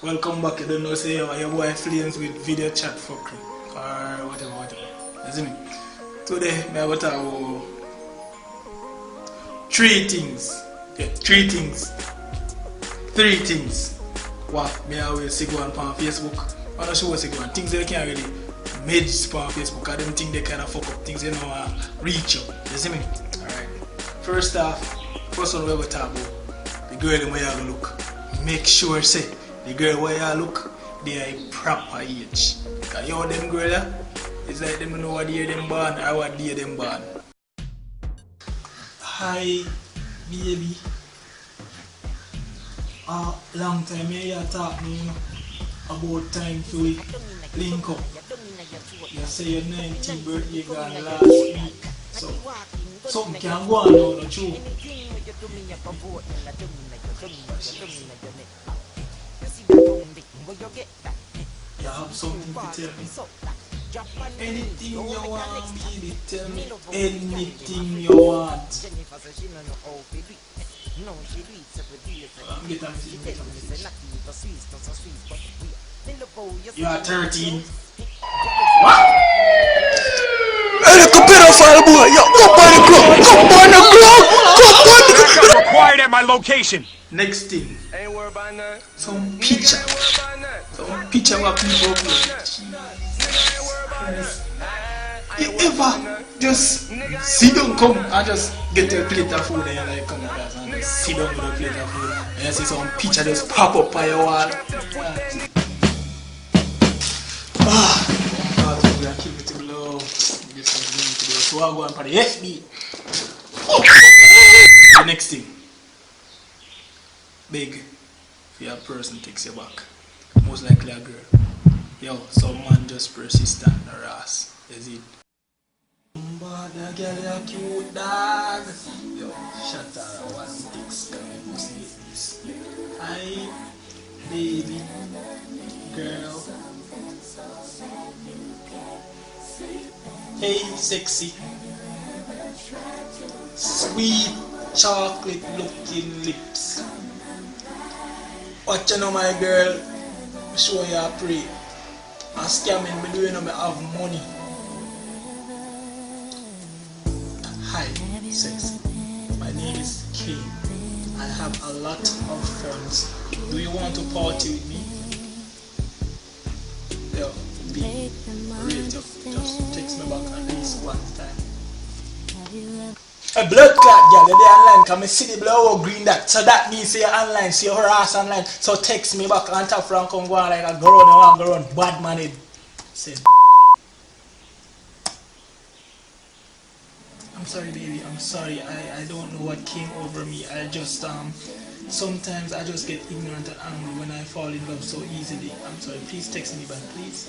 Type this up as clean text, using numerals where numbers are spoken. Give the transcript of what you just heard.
Welcome back. You don't know, say your boy Flames with video chat fuckery or whatever. You see me? Today, I will talk about three things. Three things. What me always say go on Facebook. I'm not sure what say go on. Things they can't really made on Facebook. I don't think they kind of fuck up things. Reach you. You see me? Alright. First one we will talk about the girl in where you look. Make sure say the girl where you look, they are a proper age. Cause you them girl, it's like them know what year them born or what day them born. Hi, baby. Long time you talk me about time to link up. You say your 19th birthday gone last week, so something can go on now, not true? You have something to tell me? Anything you want me to tell me? Anything you want? You are 13. What? Hey, look a pedophile boy! Yo, come on the club! Required at my location. Next thing, some picture of people. You ever just sit down, come and just get a plate of food and you like come class and just sit down with a plate of food and you see some picture just pop up on your wall. Keep it low. So I'll go and party. Yes, me. The next thing. Big. If your person takes you back. Most likely a girl. Yo, some man just persistent or ass. Is it? But the girl is cute dog. Yo, shut her one sticks. Come and see this. Hi, baby. Girl. Hey, sexy. Sweet chocolate looking lips. Watch you know, my girl. Show you a pray. I'm scamming me doing I have money. Hi, sexy. My name is King. I have a lot of friends. Do you want to party with me? Yo, be real. Just text me back at least one time. A blood clot girl, you're online, cause me see the blood green that. So that means you're online, see your ass online. So text me back and tap from come go on like a girl and one girl bad man. I'm sorry baby, I'm sorry. I don't know what came over me. I just sometimes I just get ignorant and angry when I fall in love so easily. I'm sorry, please text me back, please.